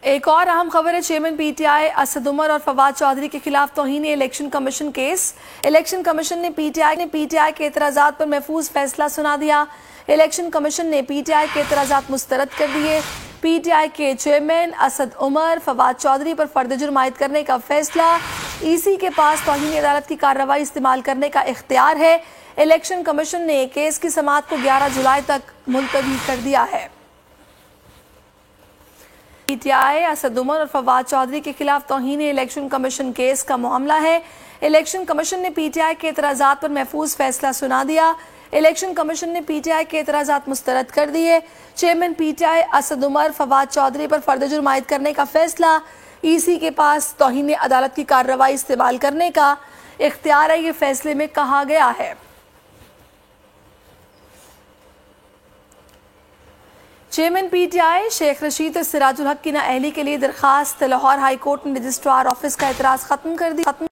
ایک اور اہم خبر ہے، chairman P T I Asad Umar اور فواد چودھری کے خلاف توہین election commission case. Election commission نے پی ٹی آئی کے اعتراضات پر محفوظ فیصلہ سنا دیا۔ الیکشن کمیشن نے پی ٹی آئی کے اعتراضات مسترد کر دیے۔ پی ٹی آئی کے چیئرمین اسد عمر، فواد چودھری پر فرد جرم عائد کرنے کا فیصلہ۔ ای سی کے پاس توہین عدالت کی کارروائی استعمال کرنے کا اختیار ہے۔ الیکشن کمیشن نے کیس کی سماعت کو 11 جولائی تک ملتوی کر دیا ہے۔ پی ٹی آئی اسد عمر اور فواد چودھری کے خلاف توہین الیکشن کمیشن کیس کا معاملہ ہے۔ الیکشن کمیشن نے پی ٹی آئی کے اعتراضات پر محفوظ فیصلہ سنا دیا۔ الیکشن کمیشن نے پی ٹی آئی کے اعتراضات مسترد کر دیے۔ Chairman P T I Asad Umar, Fawad Chaudhry پر فرد جرم عائد کرنے کا فیصلہ۔ ای سی کے پاس توہین عدالت کی کارروائی استعمال کرنے کا اختیار ہے، یہ فیصلے میں کہا گیا ہے۔ چیئرمین پی ٹی آئی شیخ رشید سراج الحق کی نااہلی کے لیے درخواست۔ لاہور ہائی کورٹ نے رجسٹرار آفس کا اعتراض ختم کر دیا۔